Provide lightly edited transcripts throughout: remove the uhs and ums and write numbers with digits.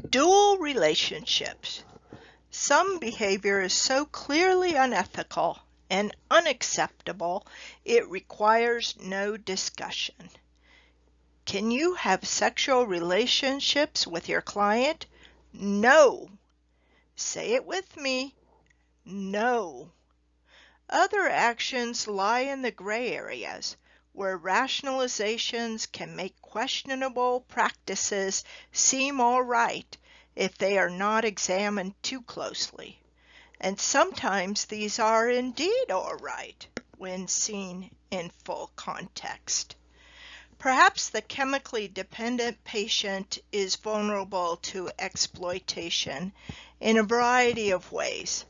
Dual relationships. Some behavior is so clearly unethical and unacceptable, it requires no discussion. Can you have sexual relationships with your client? No. Say it with me. No. Other actions lie in the gray areas, where rationalizations can make questionable practices seem all right if they are not examined too closely. And sometimes these are indeed all right when seen in full context. Perhaps the chemically dependent patient is vulnerable to exploitation in a variety of ways.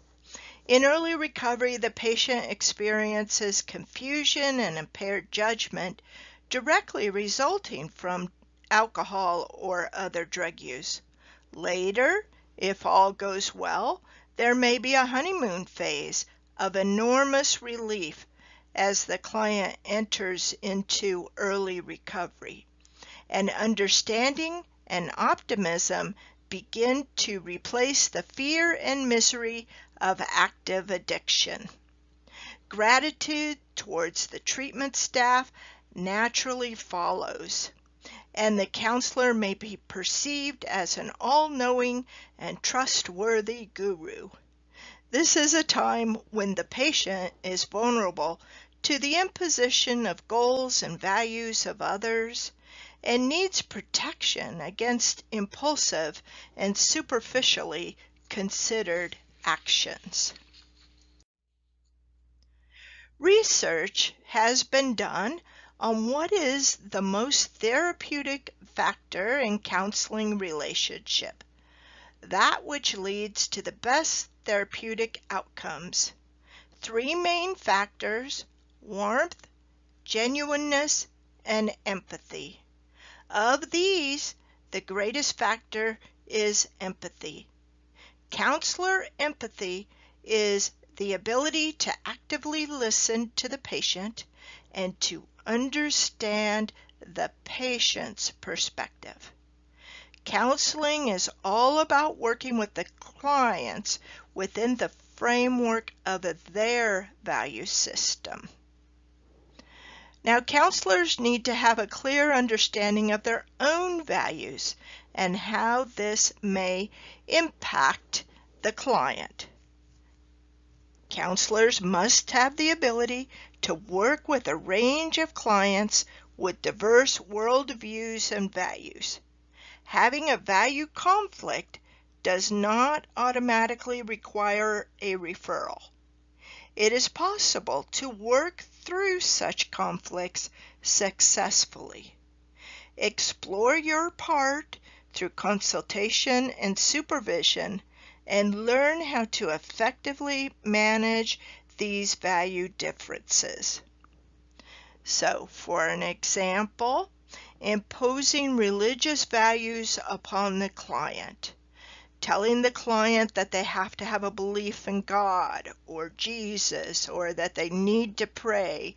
In early recovery, the patient experiences confusion and impaired judgment directly resulting from alcohol or other drug use. Later, if all goes well, there may be a honeymoon phase of enormous relief as the client enters into early recovery, and understanding and optimism begin to replace the fear and misery of active addiction. Gratitude towards the treatment staff naturally follows, and the counselor may be perceived as an all-knowing and trustworthy guru. This is a time when the patient is vulnerable to the imposition of goals and values of others and needs protection against impulsive and superficially considered actions. Research has been done on what is the most therapeutic factor in counseling relationship, that which leads to the best therapeutic outcomes. Three main factors: warmth, genuineness, and empathy. Of these, the greatest factor is empathy. Counselor empathy is the ability to actively listen to the patient and to understand the patient's perspective. Counseling is all about working with the clients within the framework of their value system. Now, counselors need to have a clear understanding of their own values and how this may impact the client. Counselors must have the ability to work with a range of clients with diverse worldviews and values. Having a value conflict does not automatically require a referral. It is possible to work through such conflicts successfully. Explore your part through consultation and supervision and learn how to effectively manage these value differences. So, for an example, imposing religious values upon the client. Telling the client that they have to have a belief in God or Jesus, or that they need to pray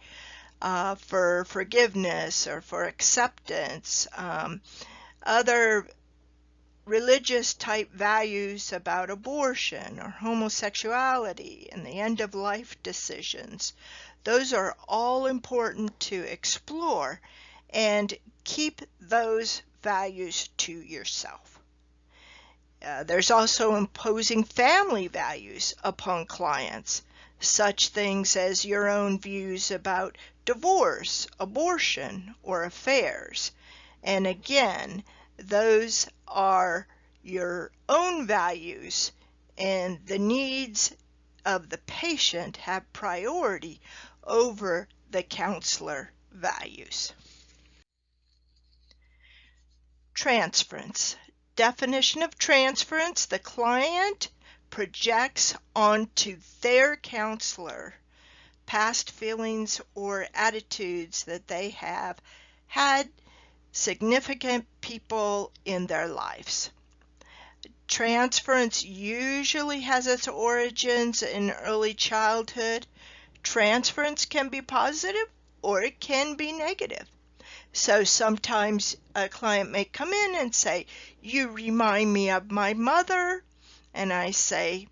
for forgiveness or for acceptance. Other religious type values about abortion or homosexuality and the end of life decisions. Those are all important to explore, and keep those values to yourself. There's also imposing family values upon clients, such things as your own views about divorce, abortion, or affairs. And again, those are your own values, and the needs of the patient have priority over the counselor values. Transference. Definition of transference: the client projects onto their counselor past feelings or attitudes that they have had significant people in their lives. Transference usually has its origins in early childhood. Transference can be positive or it can be negative. So sometimes a client may come in and say, "You remind me of my mother." And I say,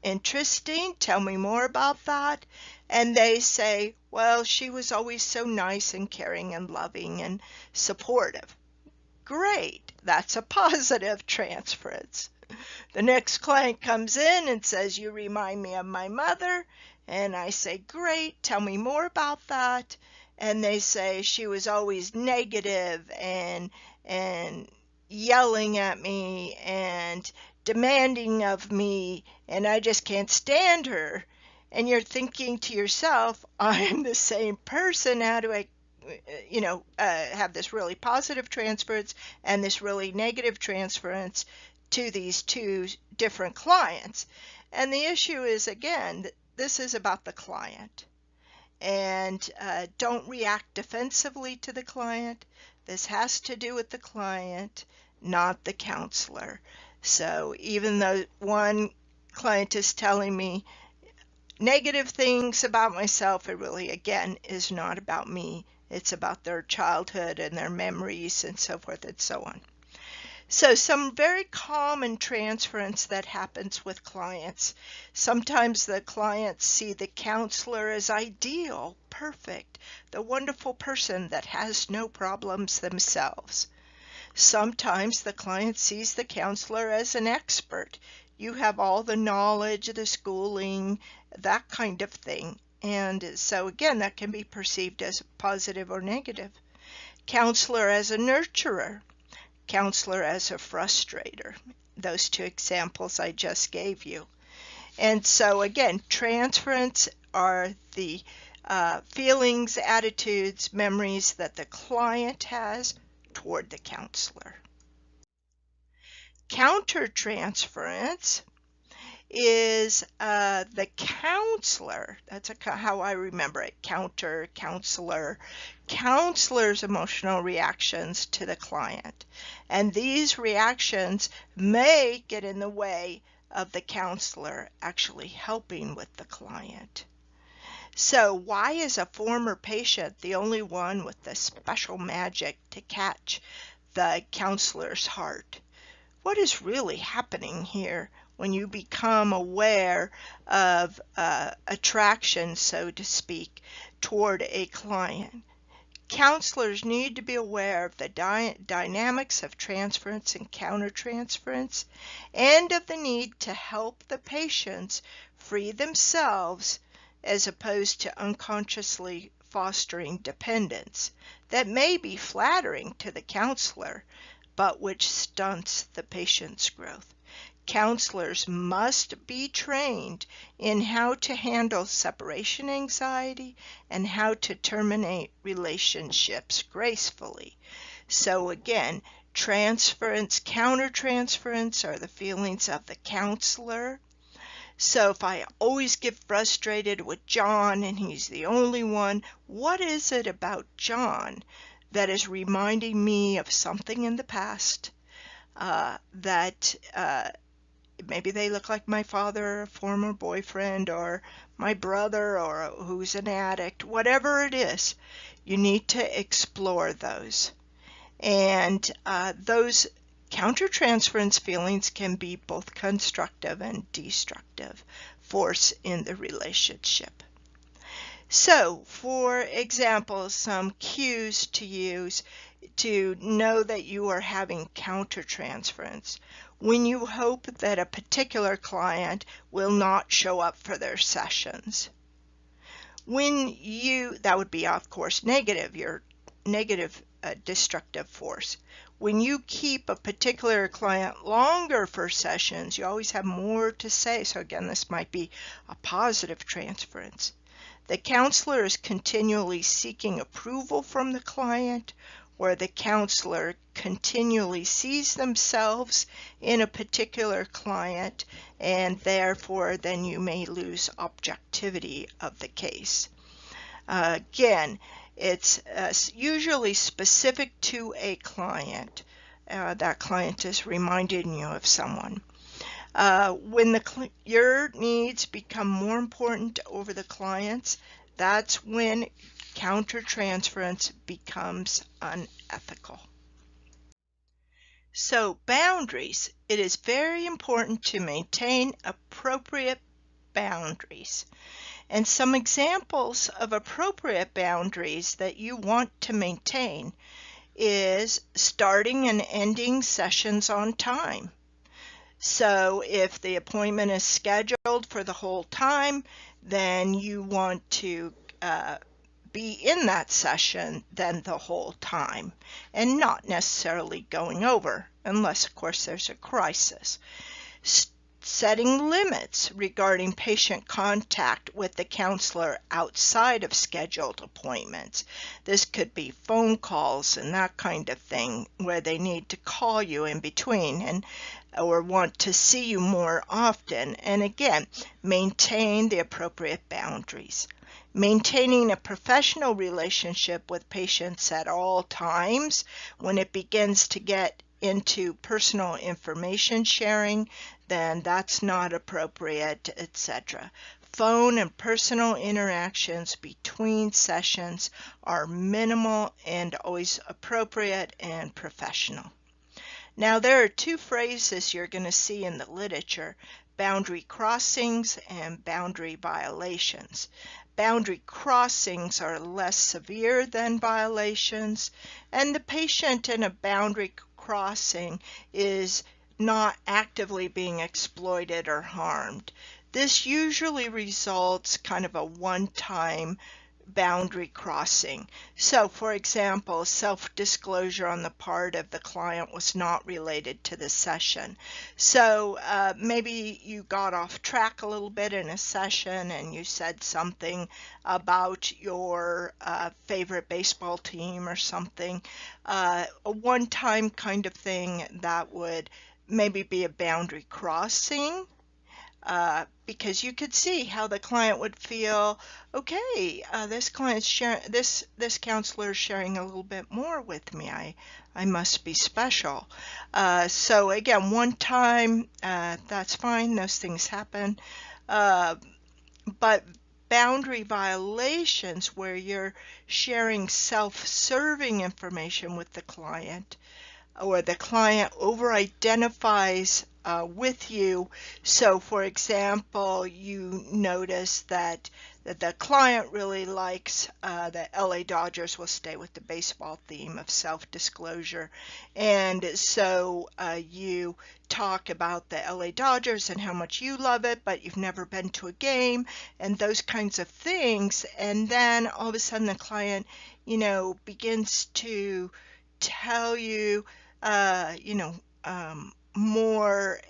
"Interesting, tell me more about that." And they say, "Well, she was always so nice and caring and loving and supportive." Great, that's a positive transference. The next client comes in and says, "You remind me of my mother." And I say, "Great, tell me more about that." And they say, "She was always negative and yelling at me and demanding of me, and I just can't stand her." And you're thinking to yourself, "I'm the same person. How do I have this really positive transference and this really negative transference to these two different clients?" And the issue is, again, this is about the client. And don't react defensively to the client. This has to do with the client, not the counselor. So even though one client is telling me negative things about myself, it really, again, is not about me. It's about their childhood and their memories and so forth and so on. So some very common transference that happens with clients. Sometimes the clients see the counselor as ideal, perfect, the wonderful person that has no problems themselves. Sometimes the client sees the counselor as an expert. You have all the knowledge, the schooling, that kind of thing. And so again, that can be perceived as positive or negative. Counselor as a nurturer. Counselor as a frustrator. Those two examples I just gave you. And so again, transference are the feelings, attitudes, memories that the client has toward the counselor. Countertransference is the counselor, that's how I remember it, counselor's emotional reactions to the client. And these reactions may get in the way of the counselor actually helping with the client. So why is a former patient the only one with the special magic to catch the counselor's heart? What is really happening here when you become aware of attraction, so to speak, toward a client? Counselors need to be aware of the dynamics of transference and countertransference, and of the need to help the patients free themselves as opposed to unconsciously fostering dependence that may be flattering to the counselor, but which stunts the patient's growth. Counselors must be trained in how to handle separation anxiety and how to terminate relationships gracefully. So again, transference, countertransference are the feelings of the counselor. So if I always get frustrated with John and he's the only one, what is it about John that is reminding me of something in the past that maybe they look like my father, a former boyfriend, or my brother, or who's an addict, whatever it is, you need to explore those. And those countertransference feelings can be both constructive and destructive force in the relationship. So, for example, some cues to use to know that you are having countertransference. When you hope that a particular client will not show up for their sessions. That would be, of course, negative, your negative destructive force. When you keep a particular client longer for sessions, you always have more to say. So again, this might be a positive transference. The counselor is continually seeking approval from the client, where the counselor continually sees themselves in a particular client, and therefore then you may lose objectivity of the case. Again, it's usually specific to a client. That client is reminding you of someone. When your needs become more important over the client's, that's when countertransference becomes unethical. So boundaries. It is very important to maintain appropriate boundaries. And some examples of appropriate boundaries that you want to maintain is starting and ending sessions on time. So if the appointment is scheduled for the whole time, then you want to be in that session then the whole time and not necessarily going over, unless of course there's a crisis. Setting limits regarding patient contact with the counselor outside of scheduled appointments. This could be phone calls and that kind of thing where they need to call you in between or want to see you more often. And again, maintain the appropriate boundaries. Maintaining a professional relationship with patients at all times. When it begins to get into personal information sharing, then that's not appropriate, etc. Phone and personal interactions between sessions are minimal and always appropriate and professional. Now, there are two phrases you're going to see in the literature: boundary crossings and boundary violations. Boundary crossings are less severe than violations, and the patient in a boundary crossing is not actively being exploited or harmed. This usually results kind of a one-time boundary crossing. So, for example, self-disclosure on the part of the client was not related to the session. So maybe you got off track a little bit in a session and you said something about your favorite baseball team or something. A one-time kind of thing that would maybe be a boundary crossing. Because you could see how the client would feel, okay, this client's sharing, this counselor is sharing a little bit more with me. I must be special. So again, one time, that's fine. Those things happen. But boundary violations where you're sharing self-serving information with the client, or the client over-identifies with you. So, for example, you notice that the client really likes the LA Dodgers. Will stay with the baseball theme of self-disclosure. And so you talk about the LA Dodgers and how much you love it, but you've never been to a game and those kinds of things. And then all of a sudden the client, begins to tell you, more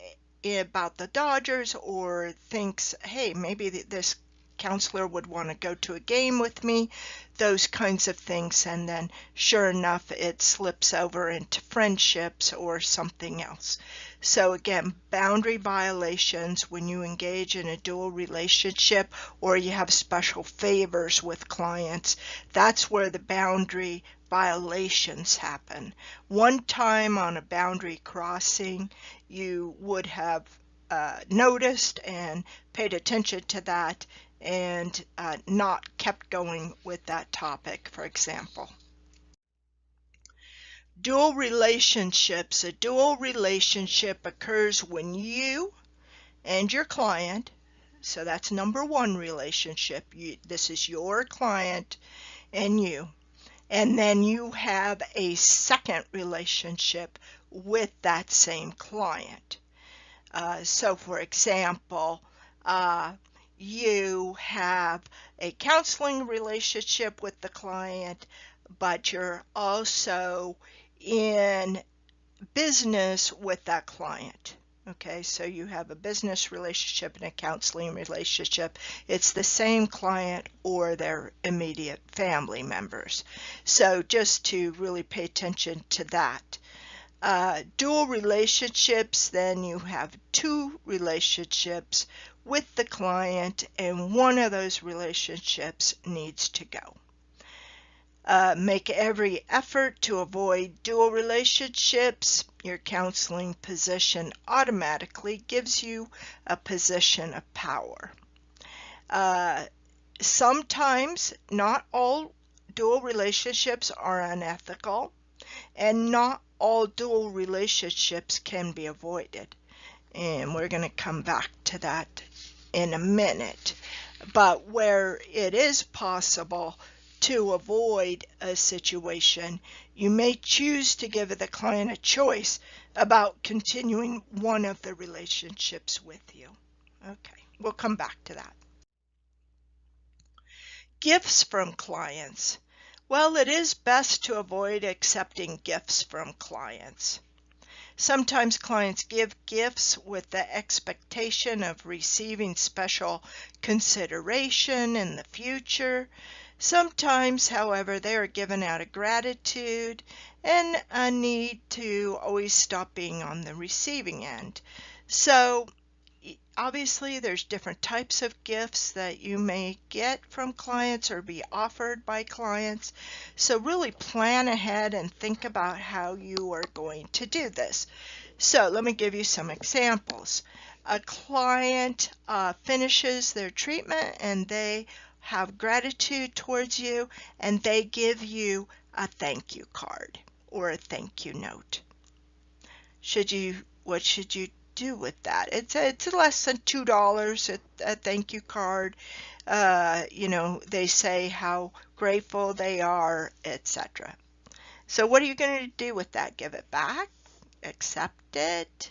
about the Dodgers, or thinks, hey, maybe this counselor would want to go to a game with me, those kinds of things. And then sure enough, it slips over into friendships or something else. So again, boundary violations when you engage in a dual relationship or you have special favors with clients, that's where the boundary violations happen. One time on a boundary crossing, you would have noticed and paid attention to that and not kept going with that topic, for example. Dual relationships. A dual relationship occurs when you and your client, so that's number one relationship, this is your client and you. And then you have a second relationship with that same client. So for example, you have a counseling relationship with the client, but you're also in business with that client. Okay, so you have a business relationship and a counseling relationship. It's the same client or their immediate family members. So just to really pay attention to that. Dual relationships, then you have two relationships with the client, and one of those relationships needs to go. Make every effort to avoid dual relationships. Your counseling position automatically gives you a position of power. Sometimes, not all dual relationships are unethical, and not all dual relationships can be avoided. And we're going to come back to that in a minute. But where it is possible to avoid a situation, you may choose to give the client a choice about continuing one of the relationships with you. Okay, we'll come back to that. Gifts from clients. Well, it is best to avoid accepting gifts from clients. Sometimes clients give gifts with the expectation of receiving special consideration in the future. Sometimes, however, they are given out of gratitude and a need to always stop being on the receiving end. So, obviously, there's different types of gifts that you may get from clients or be offered by clients. So really plan ahead and think about how you are going to do this. So let me give you some examples. A client finishes their treatment and they have gratitude towards you, and they give you a thank you card or a thank you note. What should you do with that? It's less than $2, a thank you card. They say how grateful they are, etc. So what are you going to do with that? Give it back? Accept it?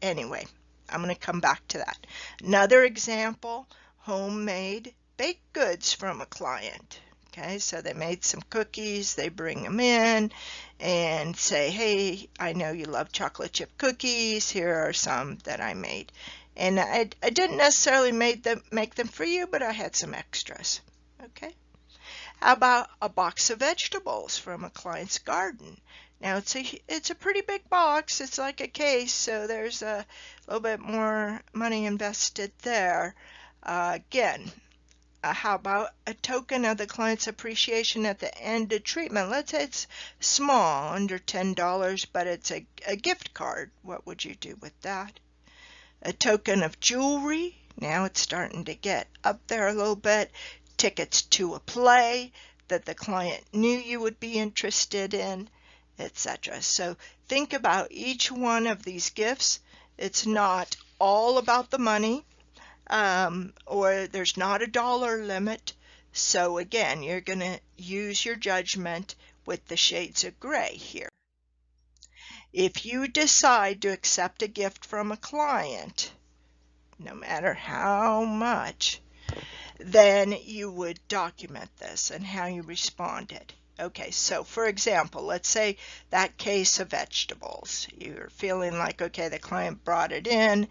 Anyway, I'm going to come back to that. Another example, homemade baked goods from a client. Okay, so they made some cookies, they bring them in and say, hey, I know you love chocolate chip cookies, here are some that I made. And I didn't necessarily make them for you, but I had some extras. Okay. How about a box of vegetables from a client's garden? Now it's a pretty big box, it's like a case, so there's a little bit more money invested there. Again, how about a token of the client's appreciation at the end of treatment? Let's say it's small, under $10, but it's a gift card. What would you do with that? A token of jewelry. Now it's starting to get up there a little bit. Tickets to a play that the client knew you would be interested in, etc. So think about each one of these gifts. It's not all about the money. Or there's not a dollar limit. So again, you're going to use your judgment with the shades of gray here. If you decide to accept a gift from a client, no matter how much, then you would document this and how you responded. Okay, so for example, let's say that case of vegetables. You're feeling like, okay, the client brought it in.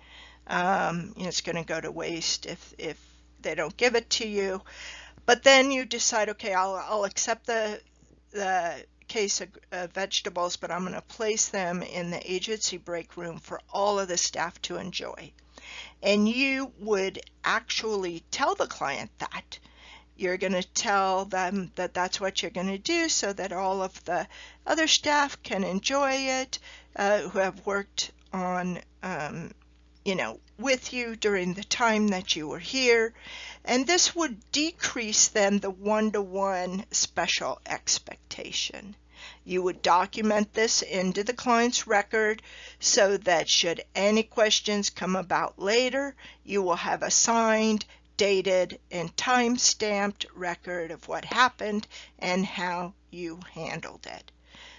It's going to go to waste if they don't give it to you. But then you decide, okay, I'll accept the case of vegetables, but I'm going to place them in the agency break room for all of the staff to enjoy. And you would actually tell the client that. You're going to tell them that that's what you're going to do so that all of the other staff can enjoy it, who have worked on with you during the time that you were here. And this would decrease then the one-to-one special expectation. You would document this into the client's record so that should any questions come about later, you will have a signed, dated, and time-stamped record of what happened and how you handled it.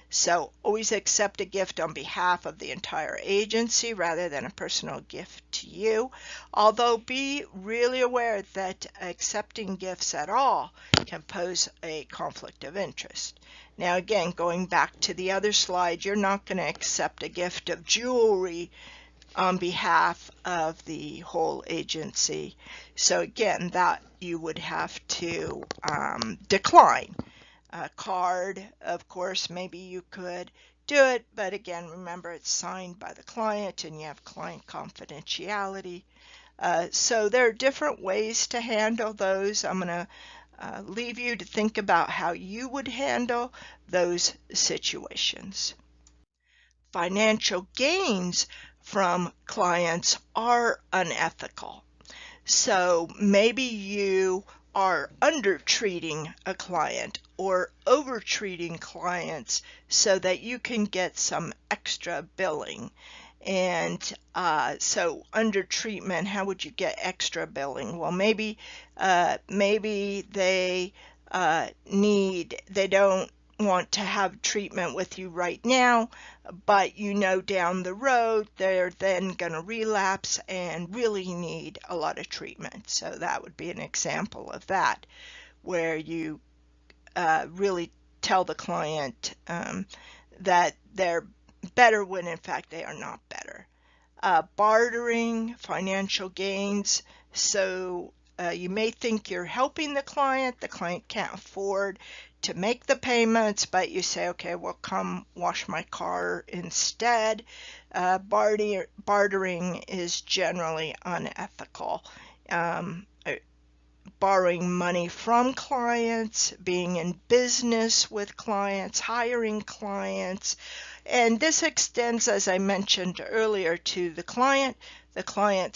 So always accept a gift on behalf of the entire agency rather than a personal gift to you. Although be really aware that accepting gifts at all can pose a conflict of interest. Now again, going back to the other slide, you're not going to accept a gift of jewelry on behalf of the whole agency. So again, that you would have to decline. A card, of course, maybe you could do it, but again, remember it's signed by the client and you have client confidentiality. So there are different ways to handle those. I'm going to leave you to think about how you would handle those situations. Financial gains from clients are unethical. So maybe you are undertreating a client, or over-treating clients so that you can get some extra billing. And so under treatment, how would you get extra billing? Well, maybe they they don't want to have treatment with you right now, but down the road they're then going to relapse and really need a lot of treatment. So that would be an example of that, where you really tell the client that they're better when in fact they are not better. Bartering, financial gains. So you may think you're helping the client can't afford to make the payments, but you say, okay, well, come wash my car instead. Bartering is generally unethical. Borrowing money from clients, being in business with clients, hiring clients, and this extends, as I mentioned earlier, to the client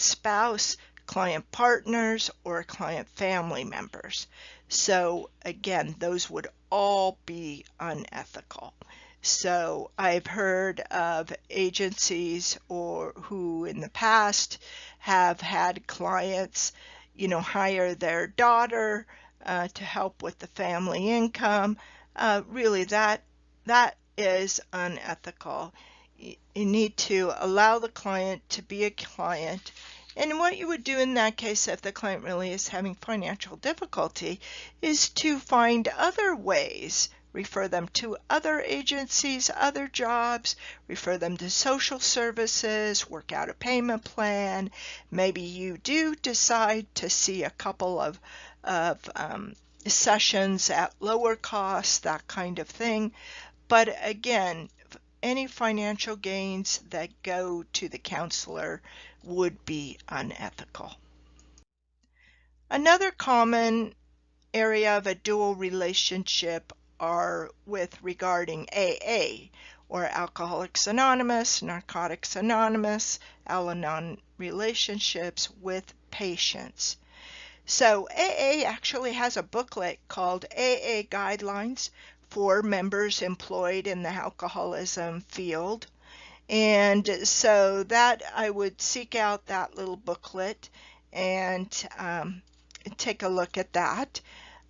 spouse, client partners, or client family members. So again, those would all be unethical. So I've heard of agencies who in the past have had clients hire their daughter to help with the family income. Really, that is unethical. You need to allow the client to be a client. And what you would do in that case, if the client really is having financial difficulty, is to find other ways. Refer them to other agencies, other jobs, refer them to social services, work out a payment plan. Maybe you do decide to see a couple of sessions at lower cost, that kind of thing. But again, any financial gains that go to the counselor would be unethical. Another common area of a dual relationship are regarding AA, or Alcoholics Anonymous, Narcotics Anonymous, Al-Anon relationships with patients. So AA actually has a booklet called AA Guidelines for members employed in the alcoholism field. And so that I would seek out that little booklet and take a look at that.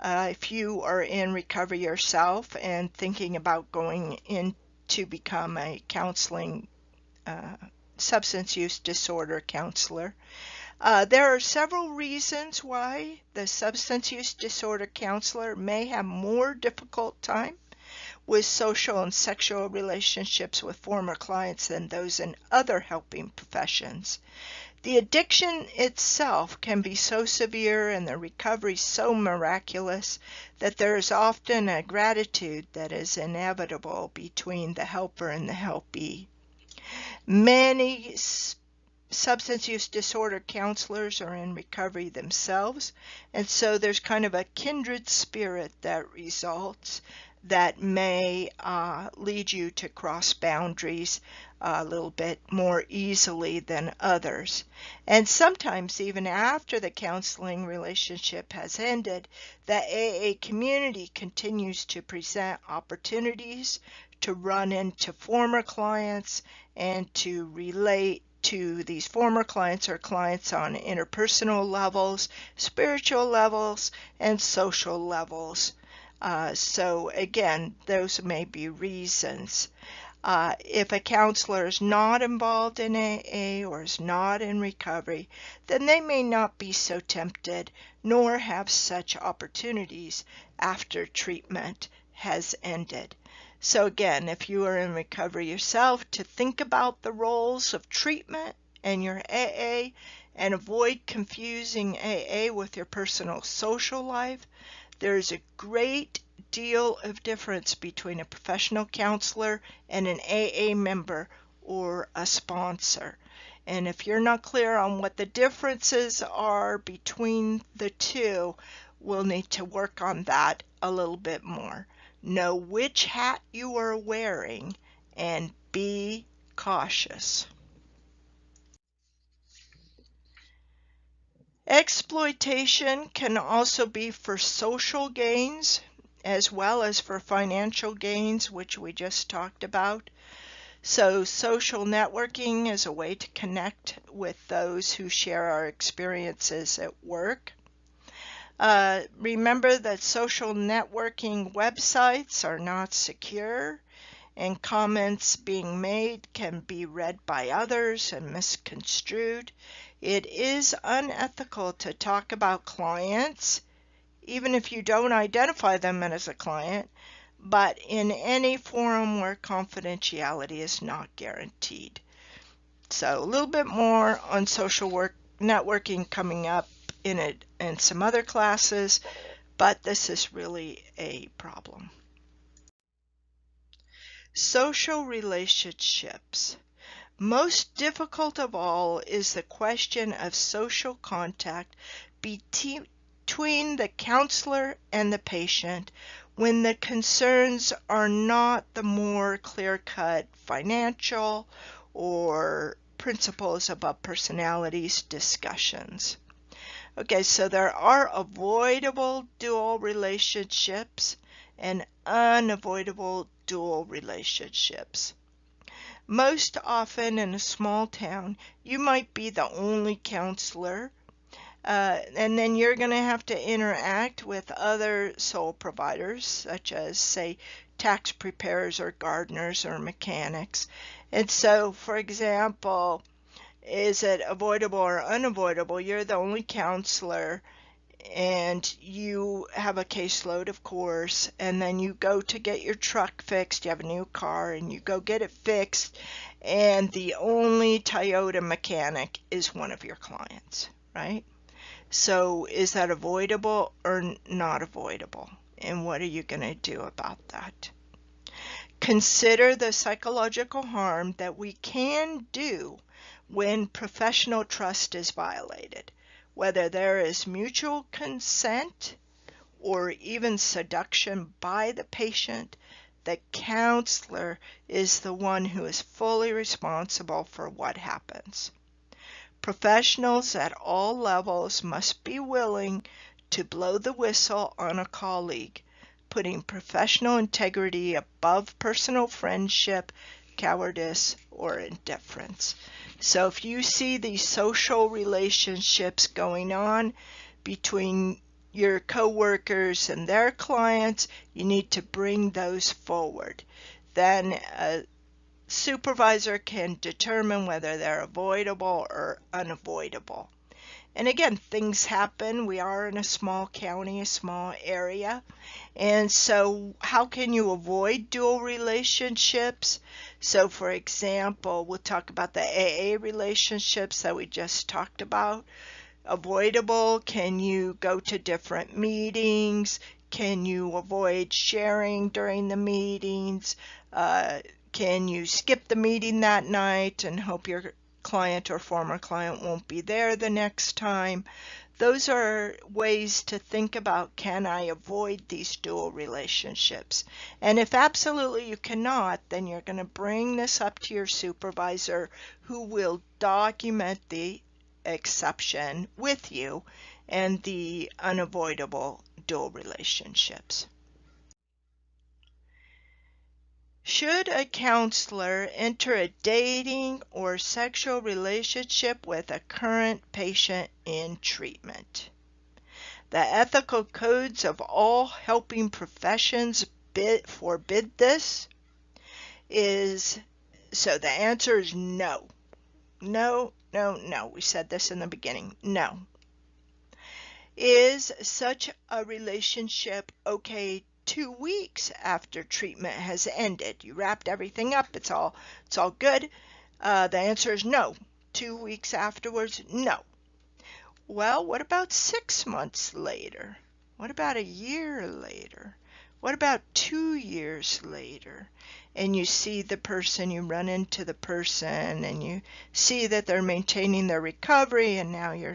If you are in recovery yourself and thinking about going in to become a counseling substance use disorder counselor, there are several reasons why the substance use disorder counselor may have more difficult time with social and sexual relationships with former clients than those in other helping professions. The addiction itself can be so severe and the recovery so miraculous that there is often a gratitude that is inevitable between the helper and the helpee. Many substance use disorder counselors are in recovery themselves, and so there's kind of a kindred spirit that results that may lead you to cross boundaries a little bit more easily than others. And sometimes even after the counseling relationship has ended, the AA community continues to present opportunities to run into former clients and to relate to these former clients or clients on interpersonal levels, spiritual levels, and social levels. So again, those may be reasons. If a counselor is not involved in AA or is not in recovery, then they may not be so tempted nor have such opportunities after treatment has ended. So again, if you are in recovery yourself, to think about the roles of treatment and your AA and avoid confusing AA with your personal social life. There's a great deal of difference between a professional counselor and an AA member or a sponsor. And if you're not clear on what the differences are between the two, we'll need to work on that a little bit more. Know which hat you are wearing and be cautious. Exploitation can also be for social gains, as well as for financial gains, which we just talked about. So social networking is a way to connect with those who share our experiences at work. Remember that social networking websites are not secure, and comments being made can be read by others and misconstrued. It is unethical to talk about clients, even if you don't identify them as a client, but in any forum where confidentiality is not guaranteed. So a little bit more on social networking coming up in some other classes, but this is really a problem. Social relationships. Most difficult of all is the question of social contact between the counselor and the patient when the concerns are not the more clear-cut financial or principles above personalities discussions. Okay, so there are avoidable dual relationships and unavoidable dual relationships. Most often in a small town, you might be the only counselor, and then you're going to have to interact with other sole providers, such as, say, tax preparers or gardeners or mechanics. And so, for example, is it avoidable or unavoidable? You're the only counselor, and you have a caseload, of course, and then you go to get your truck fixed. You have a new car, and you go get it fixed, and the only Toyota mechanic is one of your clients, right? So is that avoidable or not avoidable? And what are you going to do about that? Consider the psychological harm that we can do when professional trust is violated, whether there is mutual consent or even seduction by the patient. The counselor is the one who is fully responsible for what happens. Professionals at all levels must be willing to blow the whistle on a colleague, putting professional integrity above personal friendship, cowardice, or indifference. So if you see these social relationships going on between your coworkers and their clients, you need to bring those forward. Then a supervisor can determine whether they're avoidable or unavoidable. And again, things happen. We are in a small county, a small area. And so how can you avoid dual relationships? So for example, we'll talk about the AA relationships that we just talked about. Avoidable, can you go to different meetings? Can you avoid sharing during the meetings? Can you skip the meeting that night and hope your client or former client won't be there the next time? Those are ways to think about, can I avoid these dual relationships? And if absolutely you cannot, then you're going to bring this up to your supervisor, who will document the exception with you and the unavoidable dual relationships. Should a counselor enter a dating or sexual relationship with a current patient in treatment? The ethical codes of all helping professions forbid this. So the answer is no. No, no, no. We said this in the beginning. No. Is such a relationship okay 2 weeks after treatment has ended? You wrapped everything up. It's all good. The answer is no. 2 weeks afterwards, no. Well, what about 6 months later? What about a year later? What about 2 years later? And you see the person, you run into the person, and you see that they're maintaining their recovery, and now you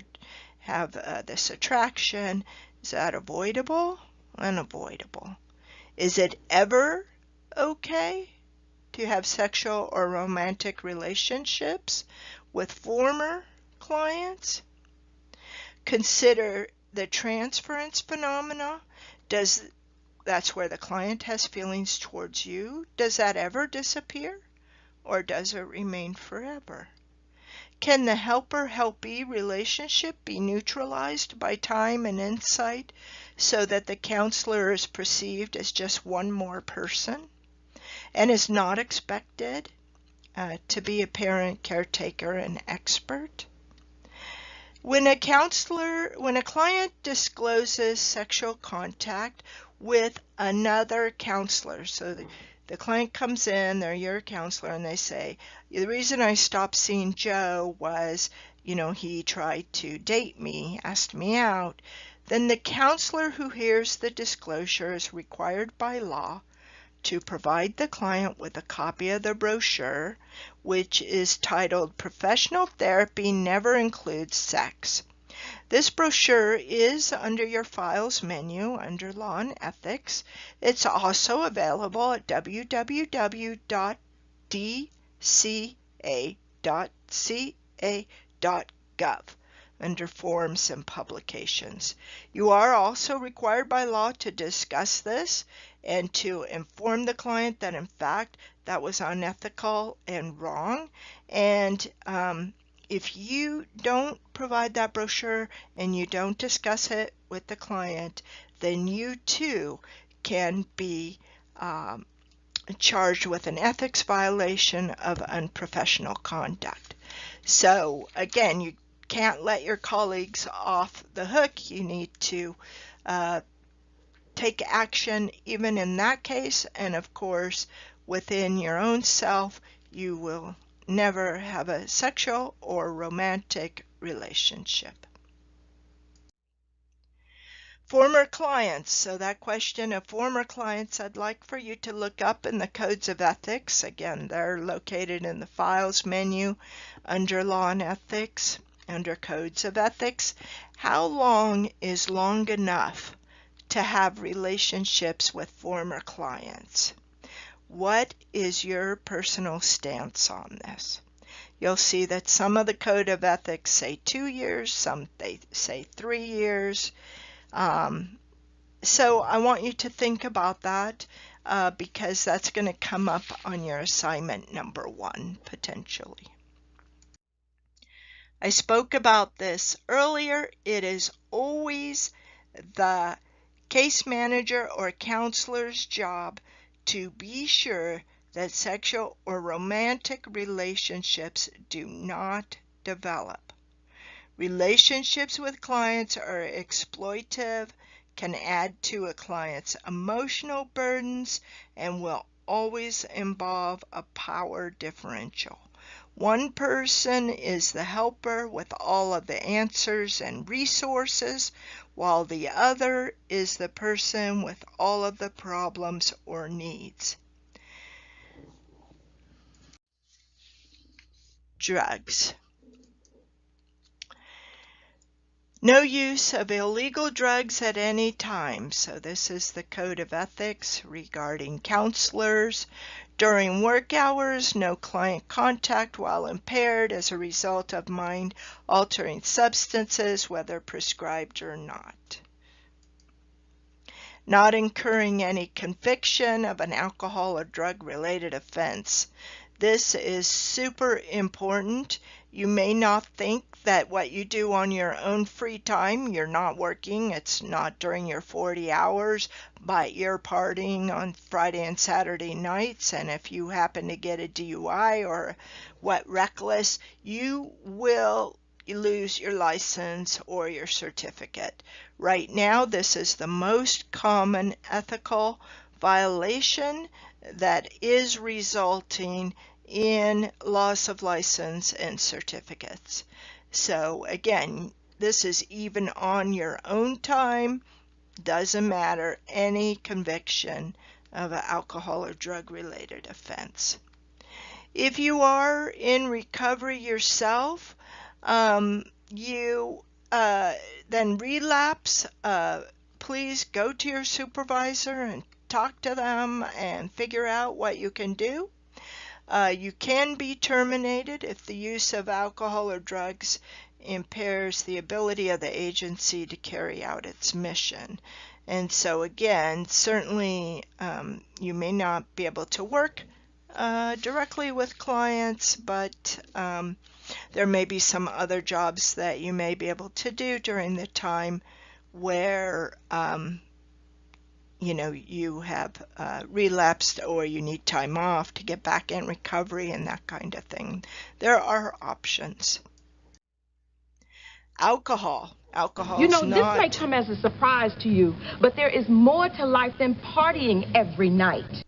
have this attraction. Is that avoidable? Unavoidable. Is it ever okay to have sexual or romantic relationships with former clients? Consider the transference phenomena. Does that's where the client has feelings towards you. Does that ever disappear, or does it remain forever? Can the helper-helpee relationship be neutralized by time and insight so that the counselor is perceived as just one more person and is not expected to be a parent, caretaker, and expert? When a client discloses sexual contact with another counselor, so the client comes in, they're your counselor, and they say, the reason I stopped seeing Joe was, he tried to date me, asked me out, then the counselor who hears the disclosure is required by law to provide the client with a copy of the brochure, which is titled Professional Therapy Never Includes Sex. This brochure is under your files menu under Law and Ethics. It's also available at www.dca.ca.gov under Forms and Publications. You are also required by law to discuss this and to inform the client that in fact that was unethical and wrong. And if you don't provide that brochure and you don't discuss it with the client, then you too can be charged with an ethics violation of unprofessional conduct. So again, you can't let your colleagues off the hook. You need to take action even in that case, and of course within your own self you will never have a sexual or romantic relationship. Former clients. So that question of former clients, I'd like for you to look up in the Codes of Ethics. Again, they're located in the Files menu under Law and Ethics, under Codes of Ethics. How long is long enough to have relationships with former clients? What is your personal stance on this? You'll see that some of the Code of Ethics say 2 years, some they say 3 years. So I want you to think about that because that's going to come up on your assignment number 1 potentially. I spoke about this earlier. It is always the case manager or counselor's job to be sure that sexual or romantic relationships do not develop. Relationships with clients are exploitive, can add to a client's emotional burdens, and will always involve a power differential. One person is the helper with all of the answers and resources, while the other is the person with all of the problems or needs. Drugs. No use of illegal drugs at any time. So this is the Code of Ethics regarding counselors. During work hours, no client contact while impaired as a result of mind-altering substances, whether prescribed or not. Not incurring any conviction of an alcohol or drug-related offense. This is super important. You may not think that what you do on your own free time, you're not working, it's not during your 40 hours, but you're partying on Friday and Saturday nights, and if you happen to get a DUI or reckless, you will lose your license or your certificate. Right now, this is the most common ethical violation that is resulting in loss of license and certificates. So again, this is even on your own time, doesn't matter, any conviction of an alcohol or drug related offense. If you are in recovery yourself, you then relapse, please go to your supervisor and talk to them and figure out what you can do. You can be terminated if the use of alcohol or drugs impairs the ability of the agency to carry out its mission. And so again, certainly you may not be able to work directly with clients, but there may be some other jobs that you may be able to do during the time where you have relapsed, or you need time off to get back in recovery and that kind of thing. There are options. Alcohol. You Alcohol's know, this may not. come as a surprise to you, but there is more to life than partying every night.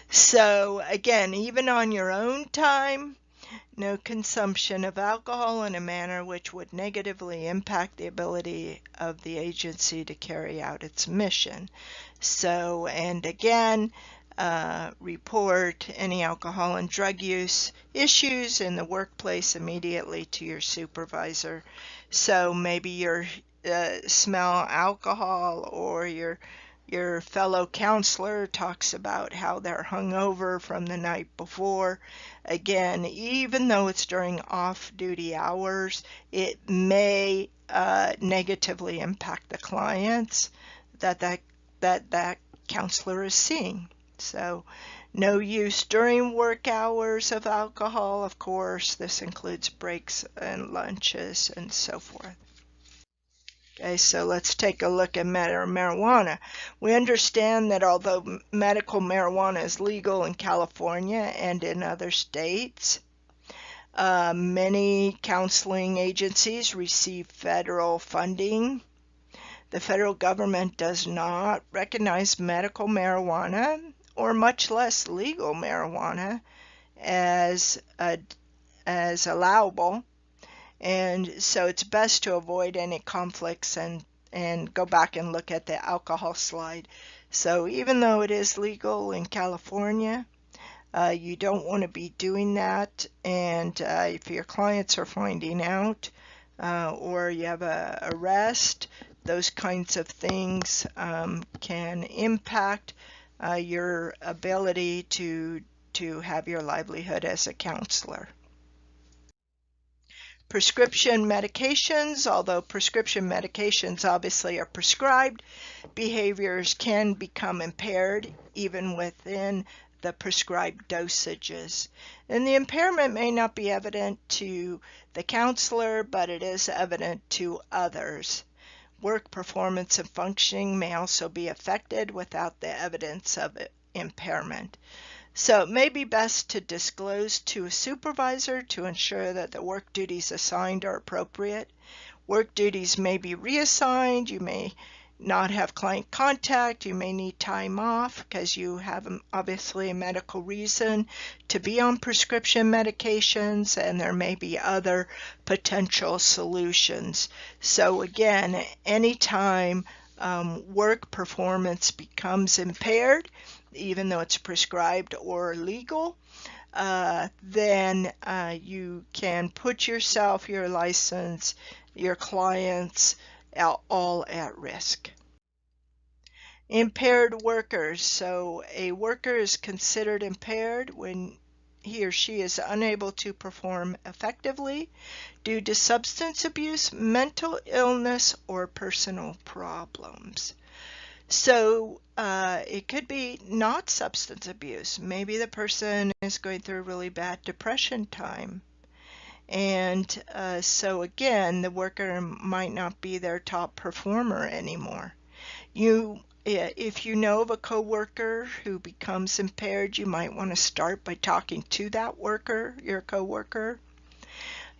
So again, even on your own time, no consumption of alcohol in a manner which would negatively impact the ability of the agency to carry out its mission. So, and again, report any alcohol and drug use issues in the workplace immediately to your supervisor. So maybe you smell alcohol, or your fellow counselor talks about how they're hungover from the night before. Again, even though it's during off-duty hours, it may negatively impact the clients that counselor is seeing. So no use during work hours of alcohol, of course. This includes breaks and lunches and so forth. Okay, so let's take a look at marijuana. We understand that although medical marijuana is legal in California and in other states, many counseling agencies receive federal funding. The federal government does not recognize medical marijuana, or much less legal marijuana, as allowable. And so it's best to avoid any conflicts and go back and look at the alcohol slide. So even though it is legal in California, you don't want to be doing that. And if your clients are finding out, or you have a arrest, those kinds of things can impact your ability to have your livelihood as a counselor. Prescription medications. Although prescription medications obviously are prescribed, behaviors can become impaired even within the prescribed dosages. And the impairment may not be evident to the counselor, but it is evident to others. Work performance and functioning may also be affected without the evidence of impairment. So it may be best to disclose to a supervisor to ensure that the work duties assigned are appropriate. Work duties may be reassigned. You may not have client contact. You may need time off because you have obviously a medical reason to be on prescription medications, and there may be other potential solutions. So again, anytime work performance becomes impaired, even though it's prescribed or legal, then you can put yourself, your license, your clients all at risk. Impaired workers. So a worker is considered impaired when he or she is unable to perform effectively due to substance abuse, mental illness, or personal problems. So it could be not substance abuse. Maybe the person is going through a really bad depression time. And so again, the worker might not be their top performer anymore. If you know of a coworker who becomes impaired, you might want to start by talking to that worker, your coworker.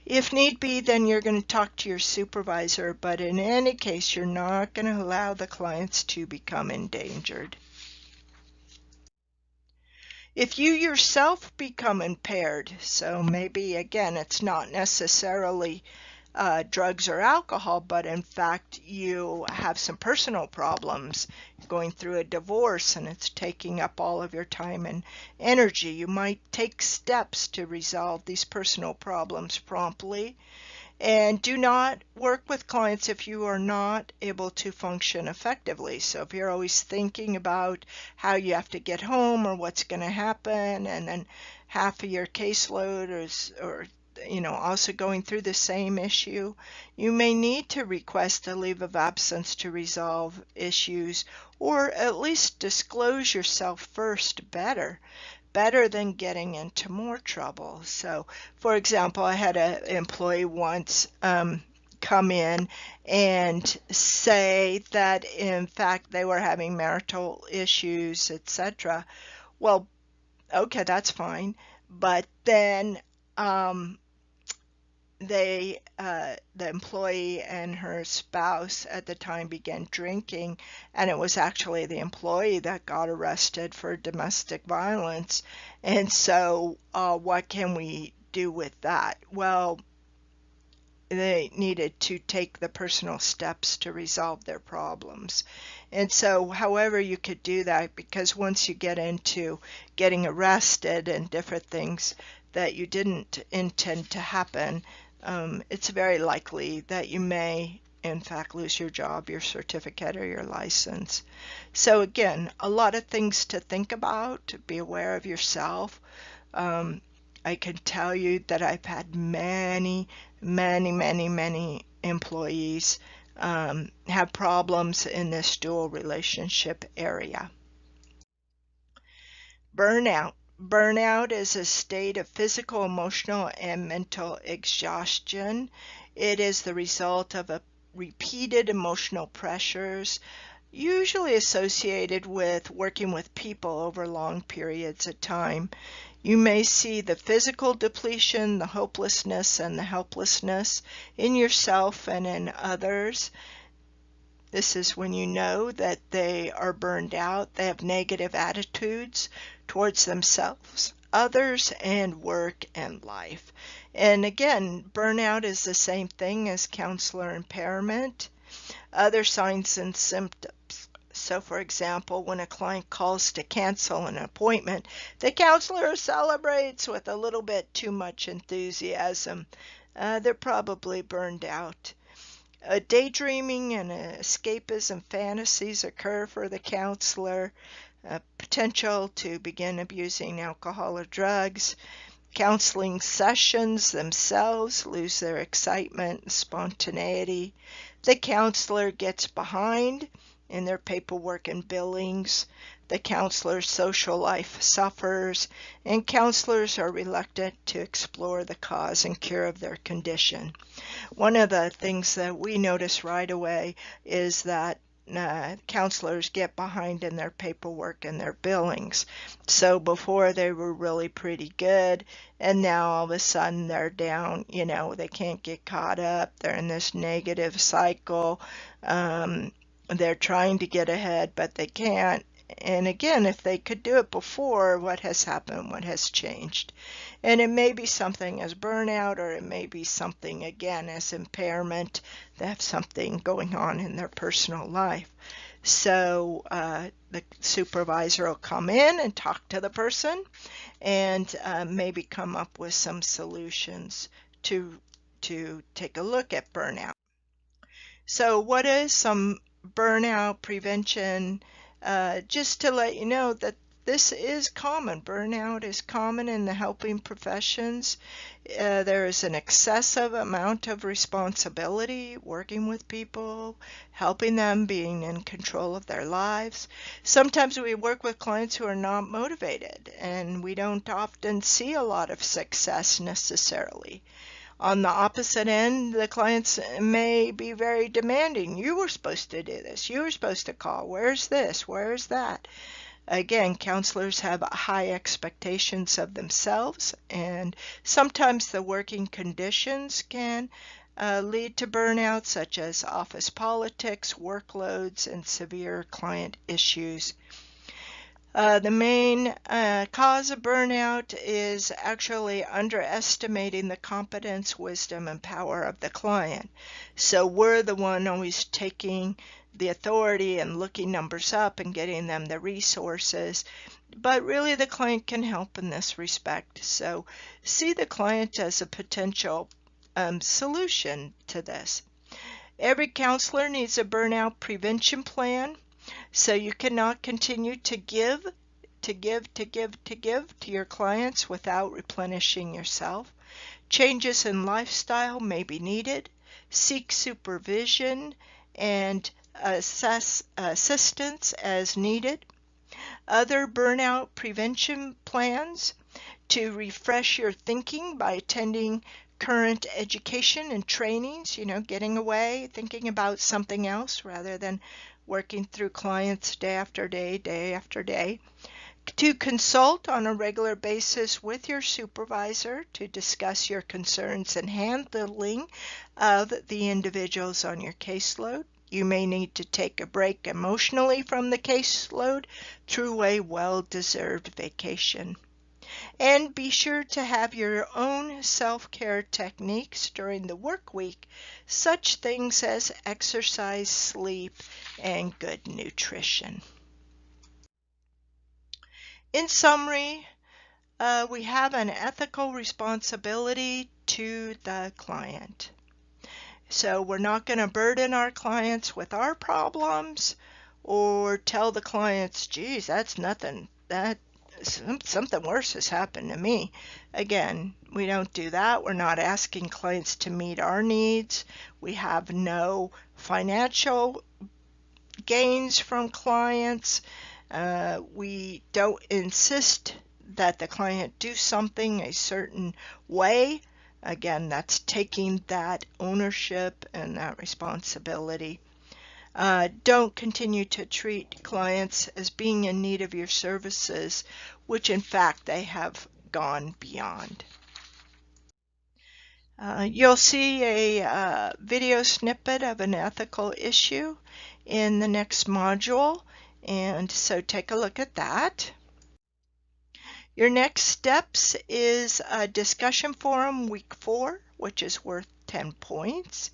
If need be, then you're going to talk to your supervisor, but in any case, you're not going to allow the clients to become endangered. If you yourself become impaired, so maybe again, it's not necessarily drugs or alcohol, but in fact you have some personal problems, going through a divorce, and it's taking up all of your time and energy. You might take steps to resolve these personal problems promptly. And do not work with clients if you are not able to function effectively. So if you're always thinking about how you have to get home or what's going to happen, and then half of your caseload or also going through the same issue, you may need to request a leave of absence to resolve issues, or at least disclose yourself first better than getting into more trouble. So, for example, I had an employee once come in and say that in fact they were having marital issues, etc. Well, okay, that's fine, but then the employee and her spouse at the time began drinking, and it was actually the employee that got arrested for domestic violence. And so what can we do with that? Well, they needed to take the personal steps to resolve their problems. And so however you could do that, because once you get into getting arrested and different things that you didn't intend to happen, it's very likely that you may in fact lose your job, your certificate, or your license. So again, a lot of things to think about. Be aware of yourself. I can tell you that I've had many employees have problems in this dual relationship area. Burnout. Burnout is a state of physical, emotional, and mental exhaustion. It is the result of repeated emotional pressures, usually associated with working with people over long periods of time. You may see the physical depletion, the hopelessness, and the helplessness in yourself and in others. This is when you know that they are burned out. They have negative attitudes towards themselves, others, and work and life. And again, burnout is the same thing as counselor impairment. Other signs and symptoms. So, for example, when a client calls to cancel an appointment, the counselor celebrates with a little bit too much enthusiasm. They're probably burned out. Daydreaming and escapism fantasies occur for the counselor. Potential to begin abusing alcohol or drugs. Counseling sessions themselves lose their excitement and spontaneity. The counselor gets behind in their paperwork and billings. The counselor's social life suffers, and counselors are reluctant to explore the cause and cure of their condition. One of the things that we notice right away is that counselors get behind in their paperwork and their billings. So before they were really pretty good, and now all of a sudden they're down, they can't get caught up. They're in this negative cycle. They're trying to get ahead, but they can't. And again, if they could do it before, what has happened? What has changed? And it may be something as burnout, or it may be something, again, as impairment. They have something going on in their personal life. So the supervisor will come in and talk to the person and maybe come up with some solutions to take a look at burnout. So what is some burnout prevention? Just to let you know that this is common. Burnout is common in the helping professions. There is an excessive amount of responsibility, working with people, helping them, being in control of their lives. Sometimes we work with clients who are not motivated, and we don't often see a lot of success necessarily. On the opposite end, the clients may be very demanding. You were supposed to do this. You were supposed to call. Where's this? Where's that? Again, counselors have high expectations of themselves, and sometimes the working conditions can lead to burnout, such as office politics, workloads, and severe client issues. The main cause of burnout is actually underestimating the competence, wisdom, and power of the client. So we're the one always taking the authority and looking numbers up and getting them the resources, but really the client can help in this respect. So see the client as a potential solution to this. Every counselor needs a burnout prevention plan. So you cannot continue to give to your clients without replenishing yourself. Changes in lifestyle may be needed. Seek supervision and assess assistance as needed. Other burnout prevention plans: to refresh your thinking by attending current education and trainings, getting away, thinking about something else rather than working through clients day after day, day after day. To consult on a regular basis with your supervisor to discuss your concerns and handling of the individuals on your caseload. You may need to take a break emotionally from the caseload through a well-deserved vacation. And be sure to have your own self-care techniques during the work week, such things as exercise, sleep, and good nutrition. In summary, we have an ethical responsibility to the client. So we're not going to burden our clients with our problems or tell the clients, geez, that's nothing, something worse has happened to me. Again, we don't do that. We're not asking clients to meet our needs. We have no financial gains from clients. We don't insist that the client do something a certain way. Again, that's taking that ownership and that responsibility. Don't continue to treat clients as being in need of your services, which in fact they have gone beyond. You'll see a video snippet of an ethical issue in the next module, and so take a look at that. Your next steps is a discussion forum week 4, which is worth 10 points.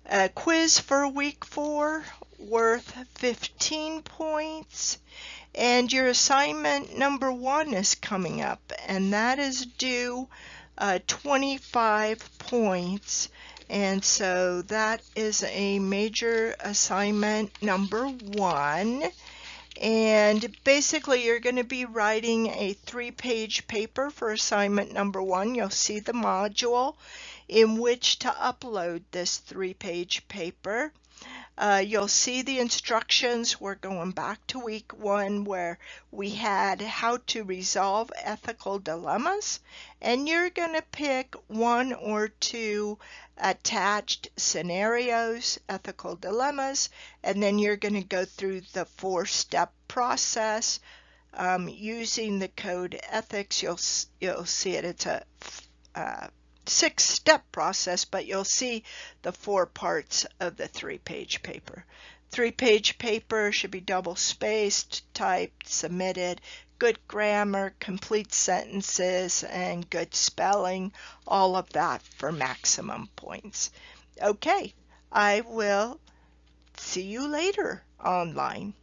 A quiz for week 4 worth 15 points. And your assignment number 1 is coming up, and that is due 25 points. And so that is a major assignment number 1. And basically you're going to be writing a 3-page paper for assignment number 1. You'll see the module in which to upload this 3-page paper. You'll see the instructions. We're going back to week 1 where we had how to resolve ethical dilemmas, and you're going to pick 1 or 2 attached scenarios, ethical dilemmas, and then you're going to go through the 4-step process using the code ethics. You'll see it. It's a 6-step process, but you'll see the 4 parts of the 3-page paper. 3-page paper should be double-spaced, typed, submitted, good grammar, complete sentences, and good spelling, all of that for maximum points. Okay, I will see you later online.